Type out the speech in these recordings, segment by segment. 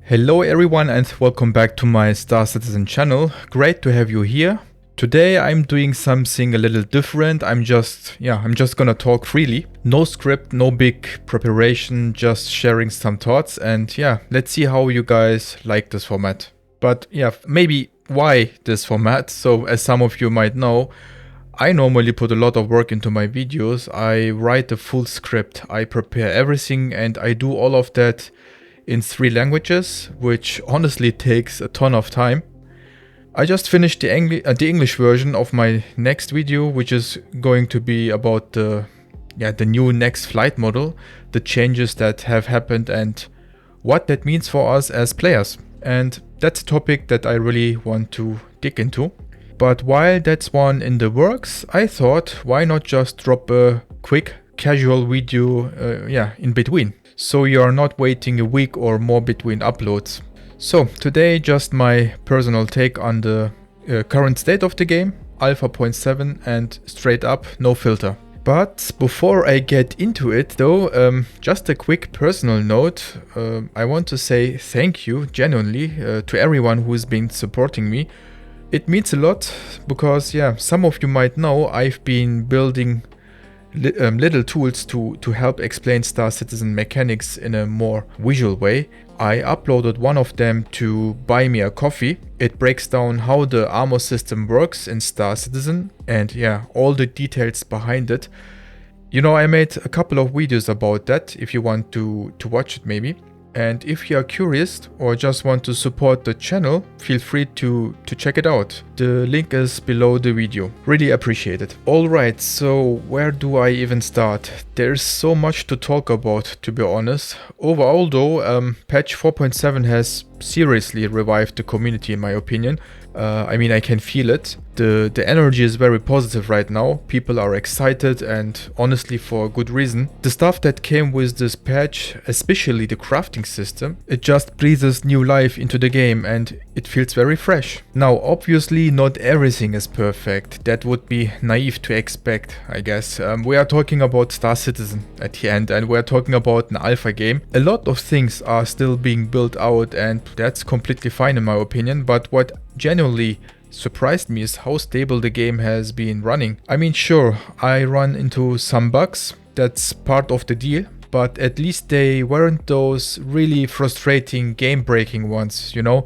Hello everyone and welcome back to my Star Citizen channel. Great to have you here. Today I'm doing something a little different. I'm just gonna talk freely. No script, no big preparation, just sharing some thoughts, and let's see how you guys like this format. But maybe why this format? So as some of you might know, I normally put a lot of work into my videos. I write a full script, I prepare everything, and I do all of that in 3 languages, which honestly takes a ton of time. I just finished the English version of my next video, which is going to be about the new next flight model, the changes that have happened and what that means for us as players. And that's a topic that I really want to dig into. But while that's one in the works, I thought, why not just drop a quick casual video in between, so you are not waiting a week or more between uploads. So today just my personal take on the current state of the game, Alpha 0.7, and straight up, no filter. But before I get into it though, just a quick personal note. I want to say thank you genuinely to everyone who's been supporting me. It means a lot because some of you might know I've been building little tools to help explain Star Citizen mechanics in a more visual way. I uploaded one of them to Buy Me a Coffee. It breaks down how the armor system works in Star Citizen and all the details behind it. You know, I made a couple of videos about that if you want to watch it maybe. And if you are curious or just want to support the channel, feel free to check it out. The link is below the video. Really appreciate it. Alright, so where do I even start? There's so much to talk about, to be honest. Overall though, patch 4.7 has seriously revived the community in my opinion. I mean, I can feel it. The energy is very positive right now. People are excited and honestly for good reason. The stuff that came with this patch, especially the crafting system, it just breathes new life into the game and it feels very fresh. Now obviously not everything is perfect. That would be naive to expect, I guess. We are talking about Star Citizen at the end and we are talking about an alpha game. A lot of things are still being built out and that's completely fine in my opinion, but what genuinely surprised me is how stable the game has been running. I mean, sure, I run into some bugs, that's part of the deal, but at least they weren't those really frustrating game-breaking ones, you know?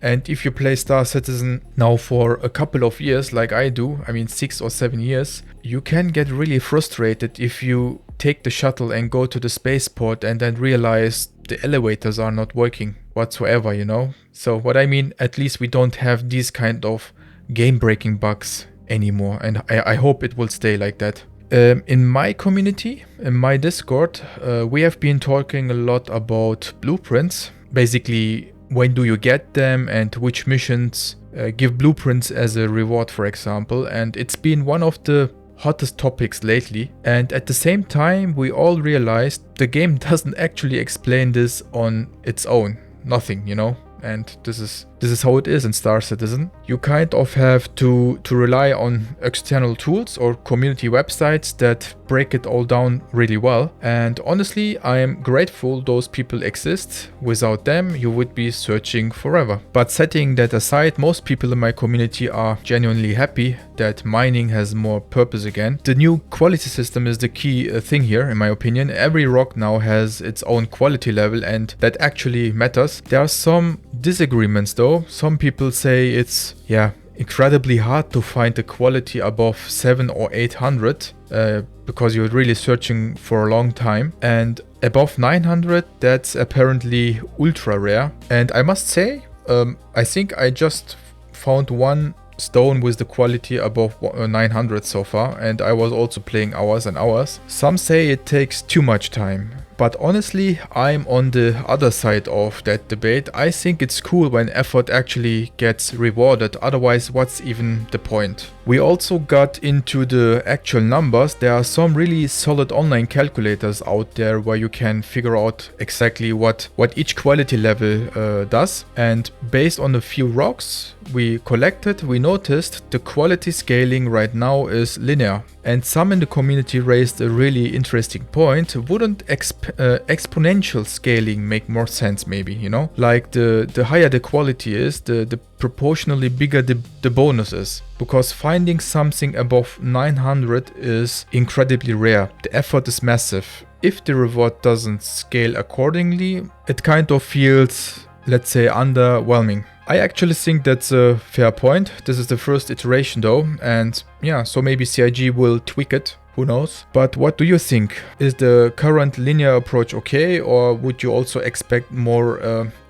And if you play Star Citizen now for a couple of years like I do, I mean 6 or 7 years, you can get really frustrated if you take the shuttle and go to the spaceport and then realize the elevators are not working whatsoever, you know? So what I mean, at least we don't have these kind of game-breaking bugs anymore, and I hope it will stay like that. In my community, in my Discord, we have been talking a lot about blueprints. Basically, when do you get them and which missions give blueprints as a reward, for example. And it's been one of the hottest topics lately, and at the same time we all realized the game doesn't actually explain this on its own. Nothing, you know? And this is how it is in Star Citizen. You kind of have to rely on external tools or community websites that break it all down really well. And honestly, I am grateful those people exist. Without them, you would be searching forever. But setting that aside, most people in my community are genuinely happy that mining has more purpose again. The new quality system is the key thing here, in my opinion. Every rock now has its own quality level and that actually matters. There are some disagreements though. Some people say it's incredibly hard to find a quality above 700 or 800 because you're really searching for a long time, and above 900 that's apparently ultra rare. And I must say, I think I just found one stone with the quality above 900 so far, and I was also playing hours and hours. Some say it takes too much time. But honestly, I'm on the other side of that debate. I think it's cool when effort actually gets rewarded, otherwise what's even the point? We also got into the actual numbers. There are some really solid online calculators out there where you can figure out exactly what each quality level does. And based on a few rocks, we collected, we noticed the quality scaling right now is linear. And some in the community raised a really interesting point. Wouldn't exponential scaling make more sense maybe, you know? Like the higher the quality is, the proportionally bigger the bonus is. Because finding something above 900 is incredibly rare. The effort is massive. If the reward doesn't scale accordingly, it kind of feels, let's say, underwhelming. I actually think that's a fair point. This is the first iteration though, and yeah, so maybe CIG will tweak it, who knows. But what do you think? Is the current linear approach okay, or would you also expect more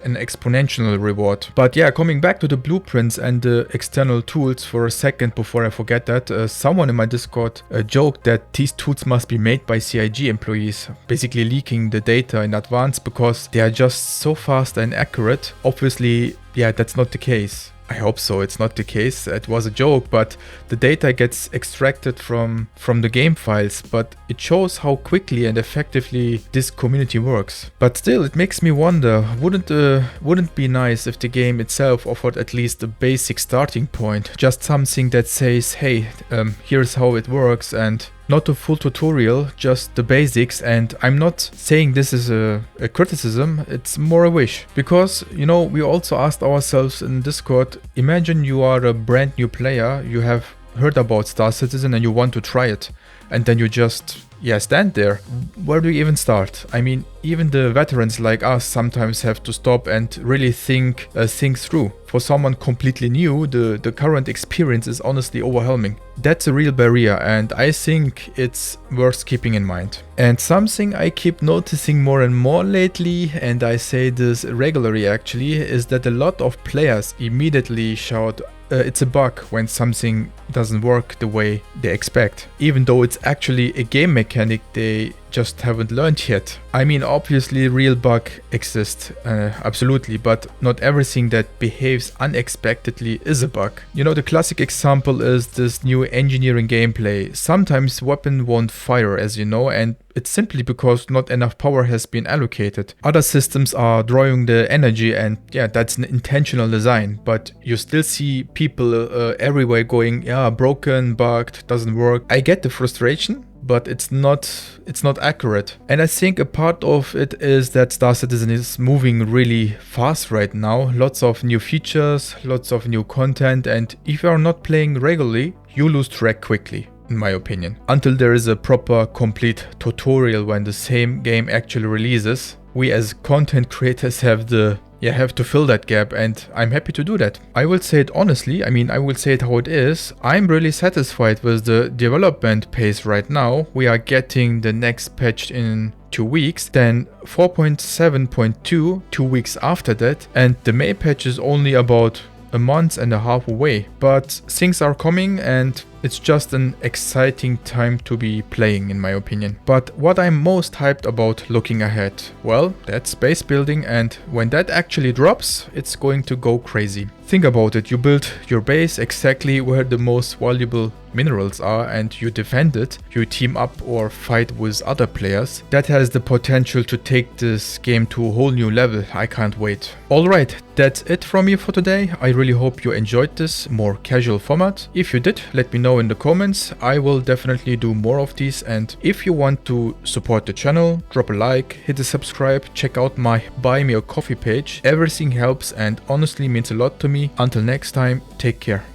an exponential reward? But yeah, coming back to the blueprints and the external tools for a second before I forget that, someone in my Discord joked that these tools must be made by CIG employees, basically leaking the data in advance because they are just so fast and accurate. Obviously, yeah, that's not the case. I hope so, it's not the case. It was a joke, but the data gets extracted from the game files, but it shows how quickly and effectively this community works. But still, it makes me wonder, wouldn't it be nice if the game itself offered at least a basic starting point, just something that says, hey, here's how it works, and not a full tutorial, just the basics. And I'm not saying this is a criticism, it's more a wish. Because, you know, we also asked ourselves in Discord, imagine you are a brand new player, you have heard about Star Citizen and you want to try it. And then you just, stand there. Where do you even start? I mean, even the veterans like us sometimes have to stop and really think things through. For someone completely new, the current experience is honestly overwhelming. That's a real barrier, and I think it's worth keeping in mind. And something I keep noticing more and more lately, and I say this regularly actually, is that a lot of players immediately shout, it's a bug when something doesn't work the way they expect, even though it's actually a game mechanic they just haven't learned yet. I mean, obviously real bug exists, absolutely, but not everything that behaves unexpectedly is a bug. You know, the classic example is this new engineering gameplay. Sometimes weapon won't fire, as you know, and it's simply because not enough power has been allocated. Other systems are drawing the energy, and yeah, that's an intentional design, but you still see people everywhere going, yeah, broken, bugged, doesn't work. I get the frustration, but it's not accurate. And I think a part of it is that Star Citizen is moving really fast right now. Lots of new features, lots of new content, and if you are not playing regularly, you lose track quickly, in my opinion. Until there is a proper complete tutorial when the same game actually releases. We as content creators have to fill that gap, and I'm happy to do that. I will say it honestly, I will say it how it is. I'm really satisfied with the development pace right now. We are getting the next patch in 2 weeks, then 4.7.2 2 weeks after that, and the May patch is only about a month and a half away. But things are coming, and it's just an exciting time to be playing, in my opinion. But what I'm most hyped about looking ahead, well, that's base building, and when that actually drops, it's going to go crazy. Think about it, you build your base exactly where the most valuable minerals are, and you defend it, you team up or fight with other players. That has the potential to take this game to a whole new level. I can't wait. Alright, that's it from me for today. I really hope you enjoyed this more casual format. If you did, let me know in the comments. I will definitely do more of these, and if you want to support the channel, drop a like, hit a subscribe, check out my Buy Me a Coffee page. Everything helps and honestly means a lot to me. Until next time, take care.